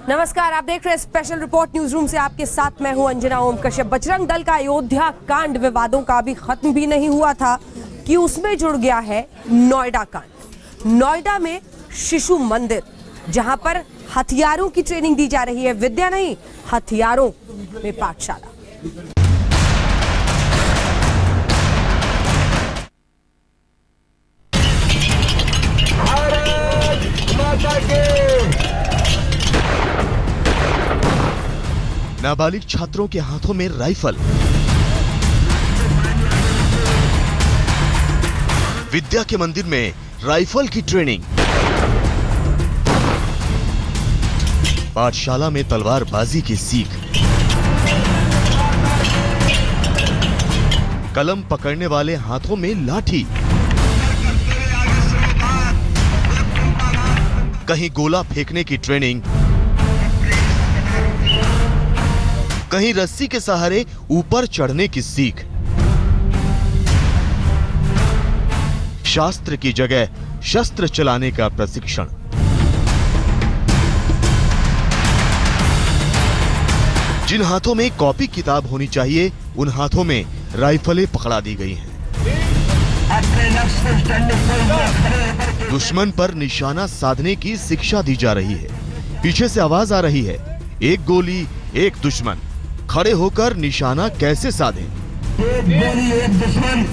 नमस्कार, आप देख रहे हैं स्पेशल रिपोर्ट न्यूज रूम से। आपके साथ मैं हूं अंजना ओम कश्यप। बजरंग दल का अयोध्या कांड विवादों का अभी खत्म भी नहीं हुआ था कि उसमें जुड़ गया है नोएडा कांड। नोएडा में शिशु मंदिर, जहां पर हथियारों की ट्रेनिंग दी जा रही है, विद्या नहीं हथियारों में पाठशाला। नाबालिग छात्रों के हाथों में राइफल, विद्या के मंदिर में राइफल की ट्रेनिंग, पाठशाला में तलवारबाजी की सीख, कलम पकड़ने वाले हाथों में लाठी, कहीं गोला फेंकने की ट्रेनिंग, कहीं रस्सी के सहारे ऊपर चढ़ने की सीख। शास्त्र की जगह शस्त्र चलाने का प्रशिक्षण। जिन हाथों में कॉपी किताब होनी चाहिए, उन हाथों में राइफलें पकड़ा दी गई हैं। दुश्मन पर निशाना साधने की शिक्षा दी जा रही है। पीछे से आवाज आ रही है, एक गोली एक दुश्मन, खड़े होकर निशाना कैसे साधें? एक गोली एक दुश्मन,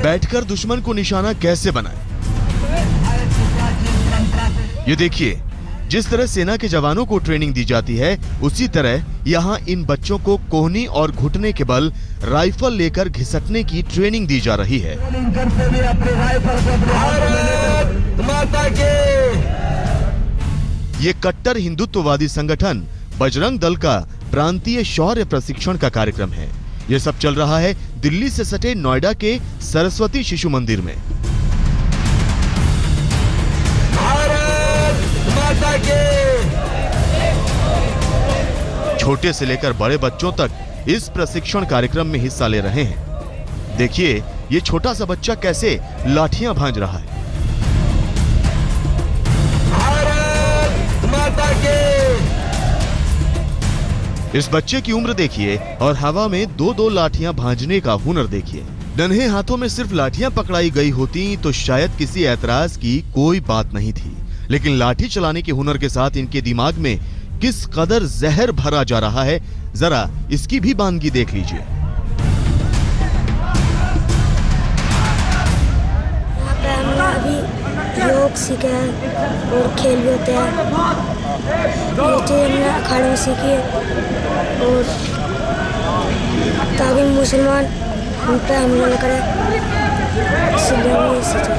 बैठकर दुश्मन को निशाना कैसे बनाएं? ये देखिए, जिस तरह सेना के जवानों को ट्रेनिंग दी जाती है, उसी तरह यहाँ इन बच्चों को कोहनी और घुटने के बल राइफल लेकर घिसटने की ट्रेनिंग दी जा रही है। ये कट्टर हिंदुत्ववादी संगठन बजरंग दल का प्रांतीय शौर्य प्रशिक्षण का कार्यक्रम है। यह सब चल रहा है दिल्ली से सटे नोएडा के सरस्वती शिशु मंदिर में। छोटे से लेकर बड़े बच्चों तक इस प्रशिक्षण कार्यक्रम में हिस्सा ले रहे हैं। देखिए, ये छोटा सा बच्चा कैसे लाठियां भांज रहा है। इस बच्चे की उम्र देखिए और हवा में दो दो लाठियां भांजने का हुनर देखिए। नन्हे हाथों में सिर्फ लाठियां पकड़ाई गई होती तो शायद किसी ऐतराज की कोई बात नहीं थी, लेकिन लाठी चलाने के हुनर के साथ इनके दिमाग में किस कदर जहर भरा जा रहा है, जरा इसकी भी बानगी देख लीजिए। योग सीखे और खेल भी होते हैं। ये चीज़ हमने अखाड़े में सीखी है, और ताकि मुसलमान हम पे हमला न करे, इसलिए हमने सीखा।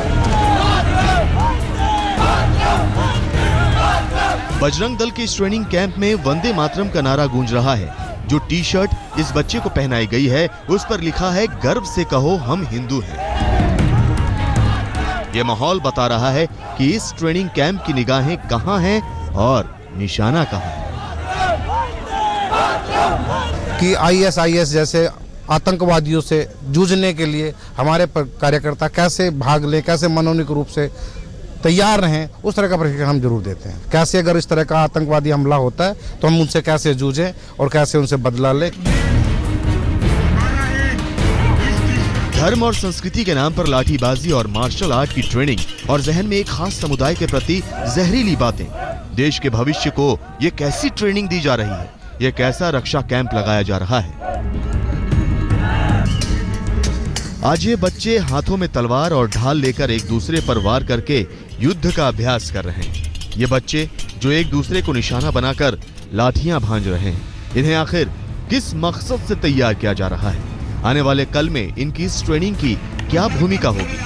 बजरंग दल के इस ट्रेनिंग कैंप में वंदे मातरम का नारा गूंज रहा है। जो टी शर्ट इस बच्चे को पहनाई गई है, उस पर लिखा है, गर्व से कहो हम हिंदू हैं। यह माहौल बता रहा है कि इस ट्रेनिंग कैंप की निगाहें कहां हैं और निशाना कहां है। कि आईएसआईएस जैसे आतंकवादियों से जूझने के लिए हमारे कार्यकर्ता कैसे भाग लें, कैसे मनोनिक रूप से तैयार रहें, उस तरह का प्रशिक्षण हम जरूर देते हैं। कैसे अगर इस तरह का आतंकवादी हमला होता है तो हम उनसे कैसे जूझें और कैसे उनसे बदला लें। धर्म और संस्कृति के नाम पर लाठीबाजी और मार्शल आर्ट की ट्रेनिंग और जहन में एक खास समुदाय के प्रति जहरीली बातें। देश के भविष्य को ये कैसी ट्रेनिंग दी जा रही है? ये कैसा रक्षा कैंप लगाया जा रहा है? आज ये बच्चे हाथों में तलवार और ढाल लेकर एक दूसरे पर वार करके युद्ध का अभ्यास कर रहे हैं। ये बच्चे जो एक दूसरे को निशाना बनाकर लाठियां भांज रहे हैं, इन्हें आखिर किस मकसद से तैयार किया जा रहा है? आने वाले कल में इनकी इस ट्रेनिंग की क्या भूमिका होगी?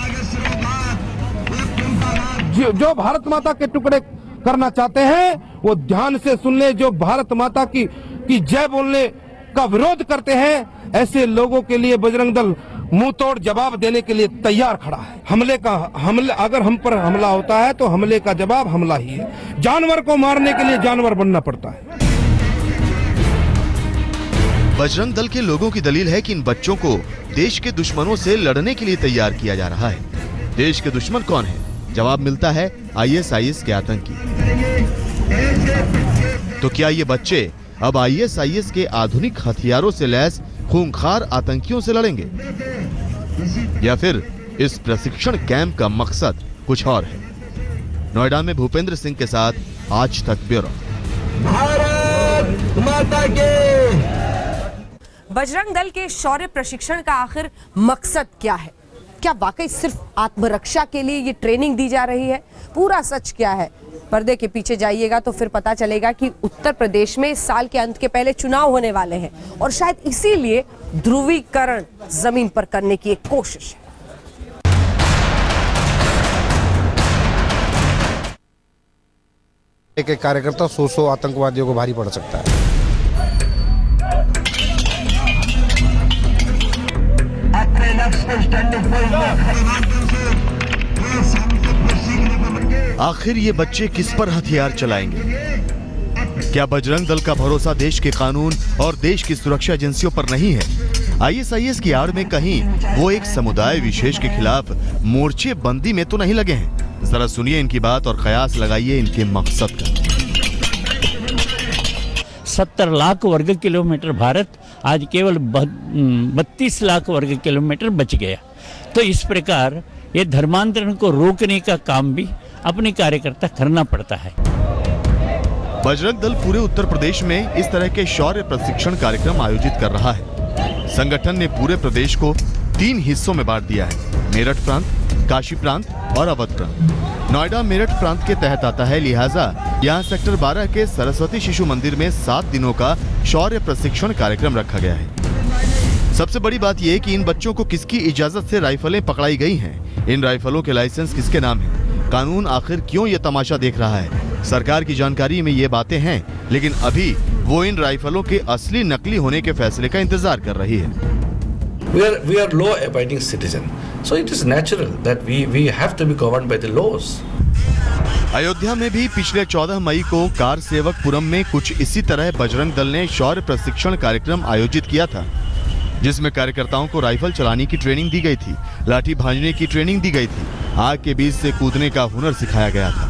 जो भारत माता के टुकड़े करना चाहते हैं, वो ध्यान से सुन ले। जो भारत माता की जय बोलने का विरोध करते हैं, ऐसे लोगों के लिए बजरंग दल मुंह तोड़ जवाब देने के लिए तैयार खड़ा है। हमले अगर हम पर हमला होता है तो हमले का जवाब हमला ही है। जानवर को मारने के लिए जानवर बनना पड़ता है। बजरंग दल के लोगों की दलील है कि इन बच्चों को देश के दुश्मनों से लड़ने के लिए तैयार किया जा रहा है। देश के दुश्मन कौन है? जवाब मिलता है आईएसआईएस के आतंकी। तो क्या ये बच्चे अब ISIS के आधुनिक हथियारों से लैस खूंखार आतंकियों से लड़ेंगे, या फिर इस प्रशिक्षण कैंप का मकसद कुछ और है? नोएडा में भूपेंद्र सिंह के साथ आज तक ब्यूरो। भारत माता के। बजरंग दल के शौर्य प्रशिक्षण का आखिर मकसद क्या है? क्या वाकई सिर्फ आत्मरक्षा के लिए ये ट्रेनिंग दी जा रही है? पूरा सच क्या है? पर्दे के पीछे जाइएगा तो फिर पता चलेगा कि उत्तर प्रदेश में इस साल के अंत के पहले चुनाव होने वाले हैं और शायद इसीलिए ध्रुवीकरण जमीन पर करने की एक कोशिश है। एक कार्यकर्ता 100 आतंकवादियों को भारी पड़ सकता है। आखिर ये बच्चे किस पर हथियार चलाएंगे? क्या बजरंग दल का भरोसा देश के कानून और देश की सुरक्षा एजेंसियों पर नहीं है? ISIS की आड़ में कहीं वो एक समुदाय विशेष के खिलाफ मोर्चे बंदी में तो नहीं लगे हैं? जरा सुनिए इनकी बात और कयास लगाइए इनके मकसद का। 70 लाख वर्ग किलोमीटर भारत आज केवल 32 लाख वर्ग किलोमीटर बच गया। तो इस प्रकार ये धर्मांतरण को रोकने का काम भी अपने कार्यकर्ता करना पड़ता है। बजरंग दल पूरे उत्तर प्रदेश में इस तरह के शौर्य प्रशिक्षण कार्यक्रम आयोजित कर रहा है। संगठन ने पूरे प्रदेश को 3 हिस्सों में बांट दिया है: मेरठ प्रांत, काशी प्रांत और अवध प्रांत। नोएडा मेरठ प्रांत के तहत आता है, लिहाजा यहाँ सेक्टर 12 के सरस्वती शिशु मंदिर में 7 दिनों का शौर्य प्रशिक्षण कार्यक्रम रखा गया है। सबसे बड़ी बात यह कि इन बच्चों को किसकी इजाजत से राइफलें पकड़ाई गई हैं, इन राइफलों के लाइसेंस किसके नाम है, कानून आखिर क्यों ये तमाशा देख रहा है। सरकार की जानकारी में ये बातें हैं, लेकिन अभी वो इन राइफलों के असली नकली होने के फैसले का इंतजार कर रही है। We are law-abiding citizen, so it is natural that we have to be governed by the laws. Ayodhya में भी पिछले 14 मई को कार सेवकपुरम में कुछ इसी तरह बजरंग दल ने शौर्य प्रशिक्षण कार्यक्रम आयोजित किया था, जिसमें कार्यकर्ताओं को राइफल चलाने की ट्रेनिंग दी गई थी, लाठी भांजने की ट्रेनिंग दी गई थी, आग के बीच से कूदने का हुनर सिखाया गया था।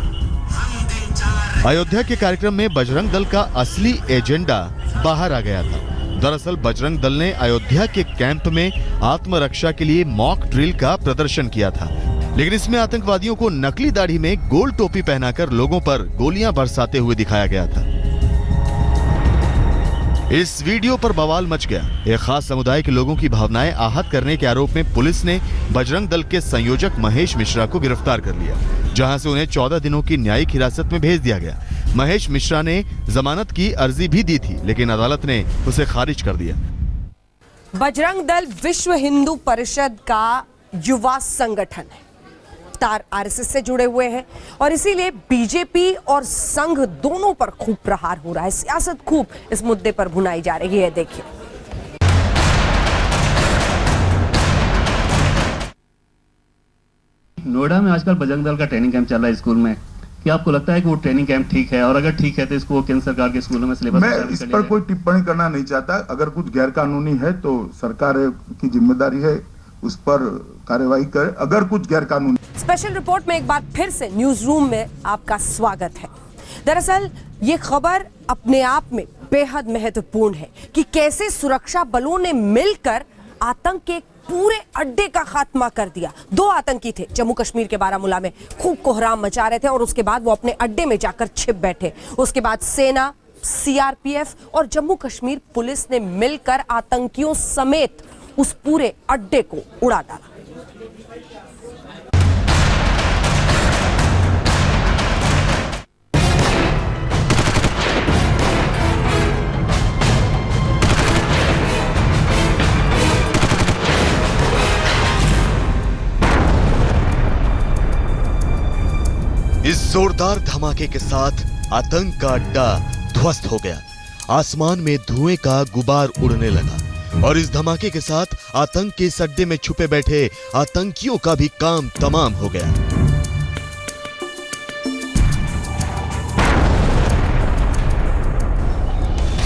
अयोध्या के कार्यक्रम में बजरंग दल का असली एजेंडा बाहर आ गया था। दरअसल बजरंग दल ने अयोध्या के कैंप में आत्मरक्षा के लिए मॉक ड्रिल का प्रदर्शन किया था, लेकिन इसमें आतंकवादियों को नकली दाढ़ी में गोल टोपी पहनाकर लोगों पर गोलियां बरसाते हुए दिखाया गया था। इस वीडियो पर बवाल मच गया। एक खास समुदाय के लोगों की भावनाएं आहत करने के आरोप में पुलिस ने बजरंग दल के संयोजक महेश मिश्रा को गिरफ्तार कर लिया, जहां से उन्हें 14 दिनों की न्यायिक हिरासत में भेज दिया गया। महेश मिश्रा ने जमानत की अर्जी भी दी थी, लेकिन अदालत ने उसे खारिज कर दिया। बजरंग दल विश्व हिंदू परिषद का युवा संगठन है, तार RSS से जुड़े हुए हैं और इसीलिए बीजेपी और संघ दोनों पर खूब प्रहार हो रहा है। सियासत खूब इस मुद्दे पर भुनाई जा रही है। देखिए, नोएडा में आजकल बजरंग दल का ट्रेनिंग कैंप चल रहा है स्कूल में। क्या आपको लगता है कि वो ट्रेनिंग कैंप ठीक है, और अगर ठीक है तो इसको केंद्र सरकार के स्कूलों में सिलेबस मैं इस पर कोई टिप्पणी करना नहीं चाहता। अगर कुछ गैर कानूनी है तो सरकार की जिम्मेदारी है उस पर कार्रवाई करे। अगर कुछ गैर कानूनी। स्पेशल रिपोर्ट में एक बार फिर से न्यूज रूम में आपका स्वागत है। दरअसल ये खबर अपने आप में बेहद महत्वपूर्ण है कि कैसे सुरक्षा बलों ने मिलकर आतंक के पूरे अड्डे का खात्मा कर दिया। 2 आतंकी थे जम्मू कश्मीर के बारामूला में, खूब कोहराम मचा रहे थे और उसके बाद वो अपने अड्डे में जाकर छिप बैठे। उसके बाद सेना, CRPF और जम्मू कश्मीर पुलिस ने मिलकर आतंकियों समेत उस पूरे अड्डे को उड़ा डाला। इस जोरदार धमाके के साथ आतंक का अड्डा ध्वस्त हो गया। आसमान में धुएं का गुबार उड़ने लगा और इस धमाके के साथ आतंक के इस अड्डे में छुपे बैठे आतंकियों का भी काम तमाम हो गया।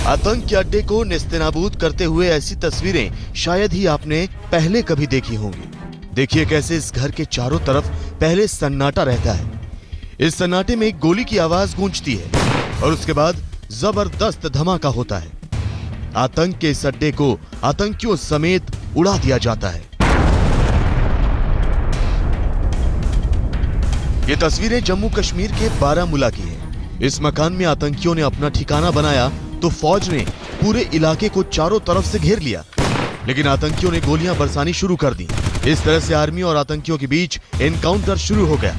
आतंक के अड्डे को नेस्तनाबूद करते हुए ऐसी तस्वीरें शायद ही आपने पहले कभी देखी होंगी। देखिए कैसे इस घर के चारों तरफ पहले सन्नाटा रहता है। इस सन्नाटे में एक गोली की आवाज गूंजती है और उसके बाद जबरदस्त धमाका होता है। आतंक के इस अड्डे को आतंकियों समेत उड़ा दिया जाता है। ये तस्वीरें जम्मू कश्मीर के बारामूला की हैं। इस मकान में आतंकियों ने अपना ठिकाना बनाया तो फौज ने पूरे इलाके को चारों तरफ से घेर लिया, लेकिन आतंकियों ने गोलियां बरसानी शुरू कर दी। इस तरह से आर्मी और आतंकियों के बीच एनकाउंटर शुरू हो गया।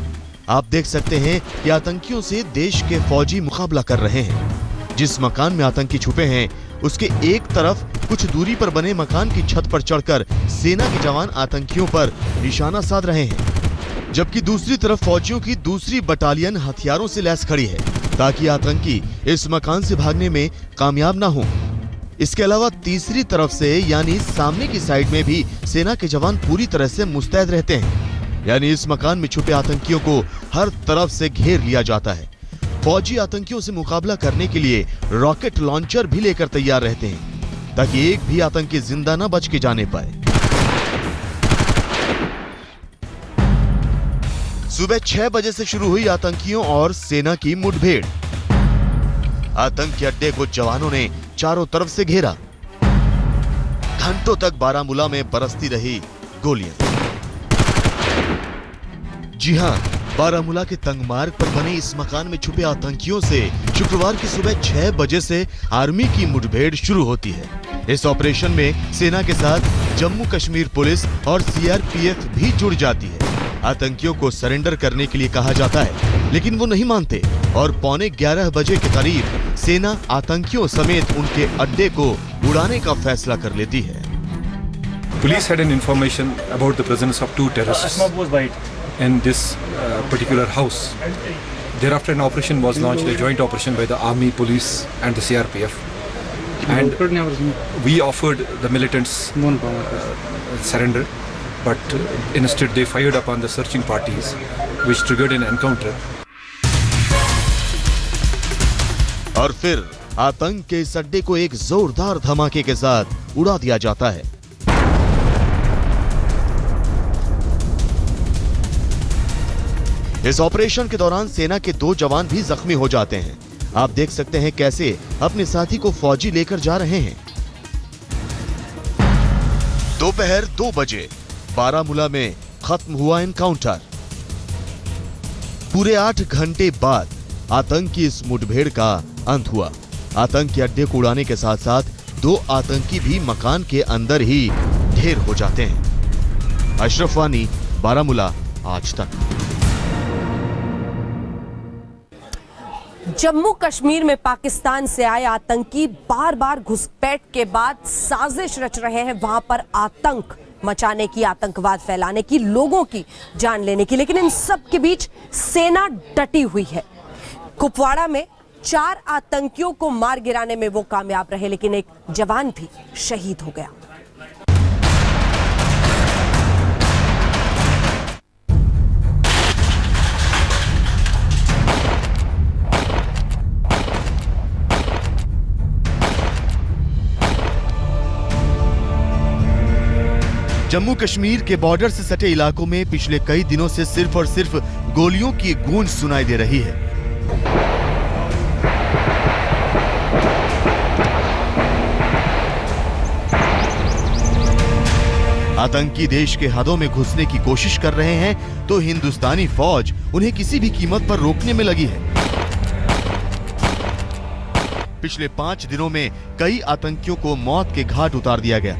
आप देख सकते हैं कि आतंकियों से देश के फौजी मुकाबला कर रहे हैं। जिस मकान में आतंकी छुपे हैं उसके एक तरफ कुछ दूरी पर बने मकान की छत पर चढ़कर सेना के जवान आतंकियों पर निशाना साध रहे हैं, जबकि दूसरी तरफ फौजियों की दूसरी बटालियन हथियारों से लैस खड़ी है ताकि आतंकी इस मकान से भागने में कामयाब ना हो। इसके अलावा तीसरी तरफ से यानी सामने की साइड में भी सेना के जवान पूरी तरह से मुस्तैद रहते हैं, यानी इस मकान में छुपे आतंकियों को हर तरफ से घेर लिया जाता है। फौजी आतंकियों से मुकाबला करने के लिए रॉकेट लॉन्चर भी लेकर तैयार रहते हैं ताकि एक भी आतंकी जिंदा न बच के जाने पाए। सुबह 6 बजे से शुरू हुई आतंकियों और सेना की मुठभेड़। आतंकी अड्डे को जवानों ने चारों तरफ से घेरा। घंटों तक बारामूला में बरसती रही गोलियां। जी हां, बारामूला के तंगमार्ग पर बने इस मकान में छुपे आतंकियों से शुक्रवार की सुबह 6 बजे से आर्मी की मुठभेड़ शुरू होती है। इस ऑपरेशन में सेना के साथ जम्मू कश्मीर पुलिस और सीआरपीएफ भी जुड़ जाती है। आतंकियों को सरेंडर करने के लिए कहा जाता है, लेकिन वो नहीं मानते और 11:15 बजे के करीब सेना आतंकियों समेत उनके अड्डे को उड़ाने का फैसला कर लेती है। Police had an information about the presence of 2 terrorists in this particular house. Thereafter, an operation was launched, a joint operation by the Army, Police, and the CRPF. And we offered the militants surrender, but instead they fired upon the searching parties, which triggered an encounter. और फिर आतंक के इस अड्डे को एक जोरदार धमाके के साथ उड़ा दिया जाता है। इस ऑपरेशन के दौरान सेना के 2 जवान भी जख्मी हो जाते हैं। आप देख सकते हैं कैसे अपने साथी को फौजी लेकर जा रहे हैं। दोपहर 2 बजे बारामूला में खत्म हुआ एनकाउंटर। पूरे 8 घंटे बाद आतंकी इस मुठभेड़ का अंत हुआ। आतंकी अड्डे को उड़ाने के साथ साथ 2 आतंकी भी मकान के अंदर ही ढेर हो जाते हैं। अशरफ वानी, बारामूला, आज तक। जम्मू कश्मीर में पाकिस्तान से आए आतंकी बार बार घुसपैठ के बाद साजिश रच रहे हैं वहां पर आतंक मचाने की, आतंकवाद फैलाने की, लोगों की जान लेने की। लेकिन इन सब के बीच सेना डटी हुई है। कुपवाड़ा में 4 आतंकियों को मार गिराने में वो कामयाब रहे, लेकिन एक जवान भी शहीद हो गया। जम्मू कश्मीर के बॉर्डर से सटे इलाकों में पिछले कई दिनों से सिर्फ और सिर्फ गोलियों की गूंज सुनाई दे रही है। आतंकी देश के हदों में घुसने की कोशिश कर रहे हैं तो हिंदुस्तानी फौज उन्हें किसी भी कीमत पर रोकने में लगी है। पिछले 5 दिनों में कई आतंकियों को मौत के घाट उतार दिया गया,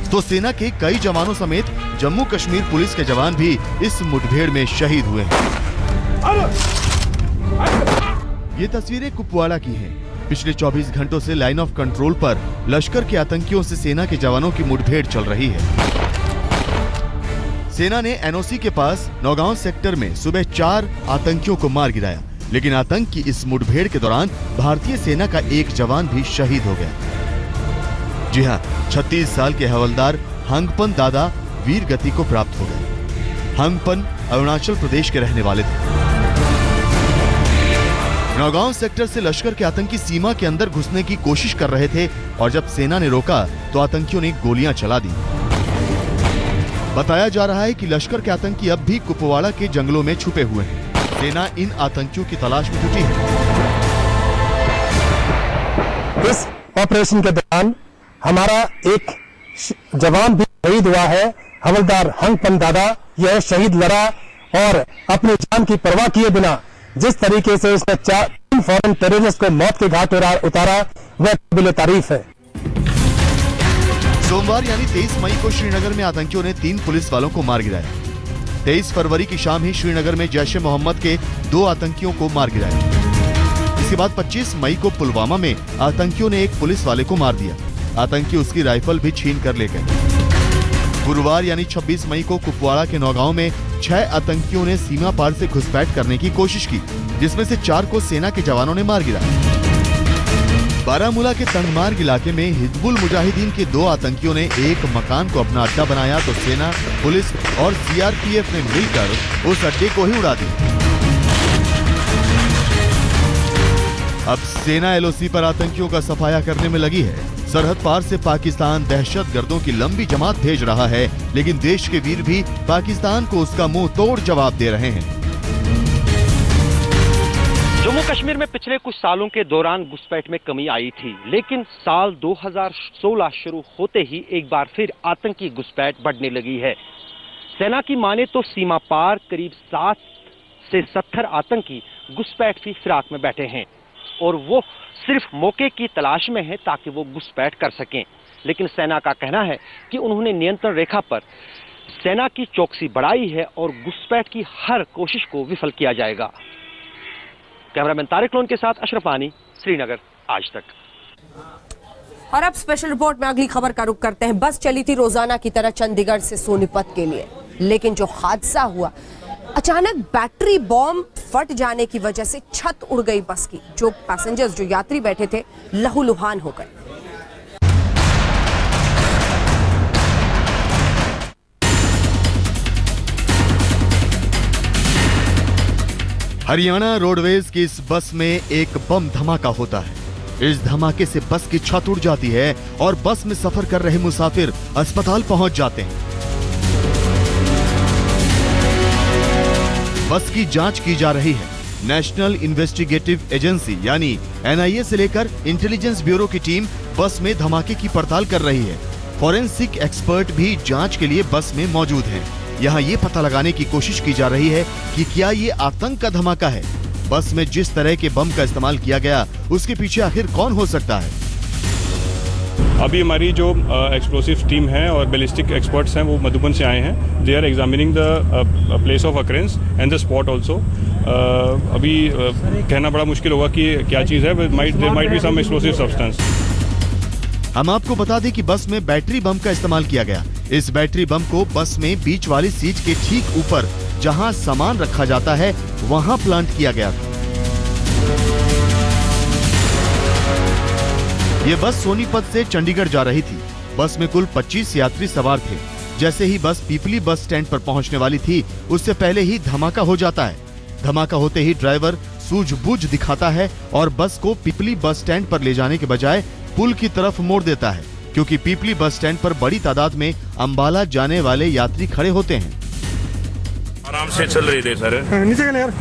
तो सेना के कई जवानों समेत जम्मू कश्मीर पुलिस के जवान भी इस मुठभेड़ में शहीद हुए हैं। ये तस्वीरें कुपवाड़ा की हैं। पिछले 24 घंटों से लाइन ऑफ कंट्रोल पर लश्कर के आतंकियों से सेना के जवानों की मुठभेड़ चल रही है। सेना ने एनओसी के पास नौगांव सेक्टर में सुबह 4 आतंकियों को मार गिराया, लेकिन आतंक की इस मुठभेड़ के दौरान भारतीय सेना का एक जवान भी शहीद हो गया। जी हां, 36 साल के हवलदार हंगपन दादा वीर गति को प्राप्त हो गए। हंगपन अरुणाचल प्रदेश के रहने वाले थे। नौगांव सेक्टर से लश्कर के आतंकी सीमा के अंदर घुसने की कोशिश कर रहे थे और जब सेना ने रोका तो आतंकियों ने गोलियां चला दी। बताया जा रहा है कि लश्कर के आतंकी अब भी कुपवाड़ा के जंगलों में छुपे हुए हैं। सेना इन आतंकियों की तलाश में जुटी है। इस ऑपरेशन के दौरान हमारा एक जवान भी शहीद हुआ है, हवलदार हंगपन दादा। यह शहीद लड़ा और अपनी जान की परवाह किए बिना जिस तरीके से इसने 3 फॉरेन टेररिस्ट को मौत के घाट उतारा वह काबिल तारीफ है। सोमवार यानी 23 मई को श्रीनगर में आतंकियों ने 3 पुलिस वालों को मार गिराया। 23 फरवरी की शाम ही श्रीनगर में जैश ए मोहम्मद के 2 आतंकियों को मार गिराया। इसके बाद 25 मई को पुलवामा में आतंकियों ने एक पुलिस वाले को मार दिया। आतंकी उसकी राइफल भी छीन कर ले गए। गुरुवार यानी 26 मई को कुपवाड़ा के नौगांव में 6 आतंकियों ने सीमा पार से घुसपैठ करने की कोशिश की, जिसमें से 4 को सेना के जवानों ने मार गिराया। बारामूला के तंगमार्ग इलाके में हिजबुल मुजाहिदीन के 2 आतंकियों ने एक मकान को अपना अड्डा बनाया तो सेना, पुलिस और सीआरपीएफ ने मिलकर उस अड्डे को ही उड़ा दिया। अब सेना एलओसी पर आतंकियों का सफाया करने में लगी है। सरहद पार से पाकिस्तान दहशतगर्दों की लंबी जमात भेज रहा है, लेकिन देश के वीर भी पाकिस्तान को उसका मुंह तोड़ जवाब दे रहे हैं। जम्मू कश्मीर में पिछले कुछ सालों के दौरान घुसपैठ में कमी आई थी, लेकिन साल 2016 शुरू होते ही एक बार फिर आतंकी घुसपैठ बढ़ने लगी है। सेना की माने तो सीमा पार करीब 60 से 70 आतंकी घुसपैठ की फिराक में बैठे हैं और वो सिर्फ मौके की तलाश में है ताकि वो घुसपैठ कर सकें। लेकिन सेना का कहना है कि उन्होंने नियंत्रण रेखा पर सेना की चौकसी बढ़ाई है और घुसपैठ की हर कोशिश को विफल किया जाएगा। कैमरामैन तारिक लोन के साथ अशरफ आनी, श्रीनगर, आज तक। और अब स्पेशल रिपोर्ट में अगली खबर का रुख करते हैं। बस चली थी रोजाना की तरह चंडीगढ़ से सोनीपत के लिए, लेकिन जो हादसा हुआ, अचानक बैटरी बॉम्ब फट जाने की वजह से छत उड़ गई बस की। जो पैसेंजर्स, जो यात्री बैठे थे, लहूलुहान हो गए। हरियाणा रोडवेज की इस बस में एक बम धमाका होता है। इस धमाके से बस की छत उड़ जाती है और बस में सफर कर रहे मुसाफिर अस्पताल पहुंच जाते हैं। बस की जांच की जा रही है। नेशनल इन्वेस्टिगेटिव एजेंसी यानी एनआईए से लेकर इंटेलिजेंस ब्यूरो की टीम बस में धमाके की पड़ताल कर रही है। फॉरेंसिक एक्सपर्ट भी जांच के लिए बस में मौजूद हैं। यहाँ ये पता लगाने की कोशिश की जा रही है कि क्या ये आतंक का धमाका है। बस में जिस तरह के बम का इस्तेमाल किया गया, उसके पीछे आखिर कौन हो सकता है। अभी हमारी जो एक्सप्लोसिव टीम है और बैलिस्टिक एक्सपर्ट्स हैं वो मधुबन से आए हैं। They are examining the place of occurrence and the spot also. अभी कहना बड़ा मुश्किल होगा कि क्या चीज़ है। There might be some explosive substance. हम आपको बता दें कि बस में बैटरी बम का इस्तेमाल किया गया। इस बैटरी बम को बस में बीच वाली सीट के ठीक ऊपर जहां सामान रखा जाता है वहां प्लांट किया गया था। ये बस सोनीपत से चंडीगढ़ जा रही थी। बस में कुल 25 यात्री सवार थे। जैसे ही बस पीपली बस स्टैंड पर पहुंचने वाली थी, उससे पहले ही धमाका हो जाता है। धमाका होते ही ड्राइवर सूझबूझ दिखाता है और बस को पीपली बस स्टैंड पर ले जाने के बजाय पुल की तरफ मोड़ देता है, क्योंकि पीपली बस स्टैंड पर बड़ी तादाद में अंबाला जाने वाले यात्री खड़े होते हैं। आराम से चल रही थी सर,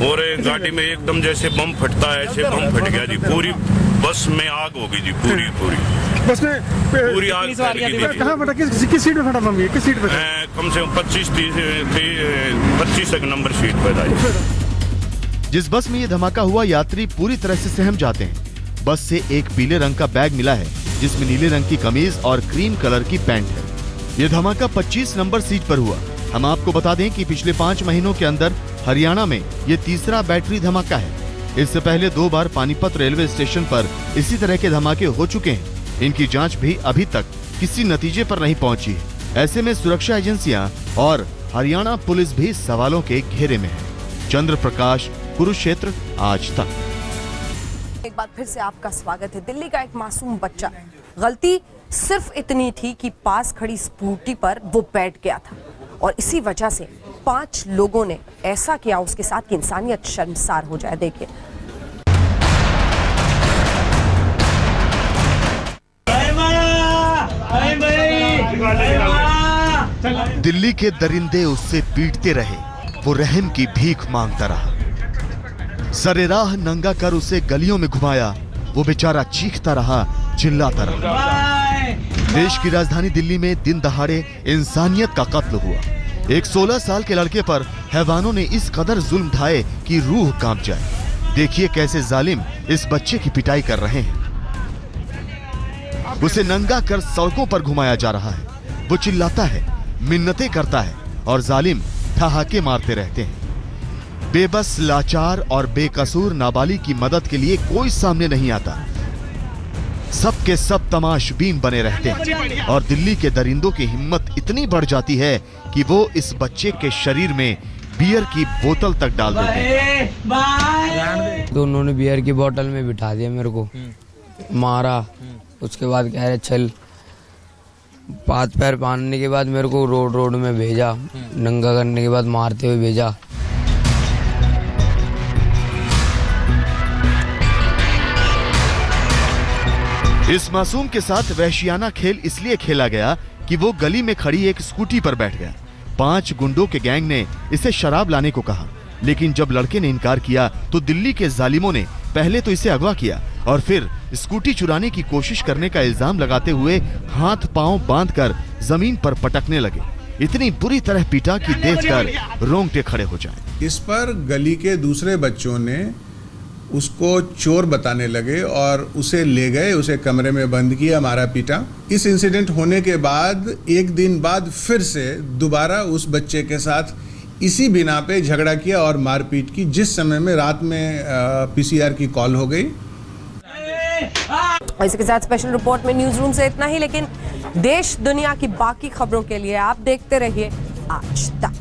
और गाड़ी में एकदम जैसे बम फटता है ऐसे बम फट गया जी। पूरी बस में आग हो गई जी, पूरी बस में पूरी आग फैल गई थी। कहाँ फटा? किस सीट पे फटा बम? ये किस सीट पे? कम से कम 25 नंबर सीट पे था। जिस बस में ये धमाका हुआ, यात्री पूरी तरह से सहम जाते हैं। बस से एक पीले रंग का बैग मिला है, जिसमें नीले रंग की कमीज और क्रीम कलर की पैंट है। ये धमाका 25 नंबर सीट पर हुआ। हम आपको बता दें कि पिछले 5 महीनों के अंदर हरियाणा में ये तीसरा बैटरी धमाका है। इससे पहले 2 बार पानीपत रेलवे स्टेशन पर इसी तरह के धमाके हो चुके हैं। इनकी जांच भी अभी तक किसी नतीजे पर नहीं पहुंची है। ऐसे में सुरक्षा एजेंसियां और हरियाणा पुलिस भी सवालों के घेरे में है। चंद्र प्रकाश, कुरुक्षेत्र, आज तक। एक बार फिर से आपका स्वागत है। दिल्ली का एक मासूम बच्चा, गलती सिर्फ इतनी थी कि पास खड़ी स्कूटी पर वो बैठ गया था और इसी वजह से 5 लोगों ने ऐसा किया उसके साथ कि इंसानियत शर्मसार हो जाए। देखिए, दिल्ली के दरिंदे उससे पीटते रहे, वो रहम की भीख मांगता रहा। सरेराह नंगा कर उसे गलियों में घुमाया, वो बेचारा चीखता रहा, चिल्लाता रहा। देश की राजधानी दिल्ली में दिन दहाड़े इंसानियत का कत्ल हुआ। एक 16 साल के लड़के पर हैवानों ने इस कदर जुल्म ढाए कि रूह कांप जाए। देखिए कैसे जालिम इस बच्चे की पिटाई कर रहे हैं। उसे नंगा कर सड़कों पर घुमाया जा रहा है। वो चिल्लाता है, मिन्नतें करता है और जालिम ठहाके मारते रहते हैं। बेबस, लाचार और बेकसूर नाबालिग की मदद के लिए कोई सामने नहीं आता। सब के सब तमाशबीन बने रहते हैं और दिल्ली के दरिंदों की हिम्मत इतनी बढ़ जाती है कि वो इस बच्चे के शरीर में बियर की बोतल तक डाल देते हैं। तो उन्होंने बियर की बोतल में बिठा दिया, मेरे को मारा। उसके बाद कह रहे चल, हाथ पैर बांधने के बाद मेरे को रोड में भेजा, नंगा करने के बाद मारते हुए भेजा। इस मासूम के साथ वहशियाना खेल इसलिए खेला गया कि वो गली में खड़ी एक स्कूटी पर बैठ गया। 5 गुंडों के गैंग ने इसे शराब लाने को कहा, लेकिन जब लड़के ने इनकार किया तो दिल्ली के जालिमों ने पहले तो इसे अगवा किया और फिर स्कूटी चुराने की कोशिश करने का इल्जाम लगाते हुए हाथ पांव बांधकर जमीन पर पटकने लगे। इतनी बुरी तरह पीटा कि देखकर रोंगटे खड़े हो जाएं। इस पर गली के दूसरे बच्चों ने उसको चोर बताने लगे और उसे ले गए, उसे कमरे में बंद किया, मारा पीटा। इस इंसिडेंट होने के बाद एक दिन बाद फिर से दोबारा उस बच्चे के साथ इसी बिना पे झगड़ा किया और मारपीट की, जिस समय में रात में पीसीआर की कॉल हो गई। और इसके साथ स्पेशल रिपोर्ट में न्यूज रूम से इतना ही, लेकिन देश दुनिया की बाकी खबरों के लिए आप देखते रहिए आज तक।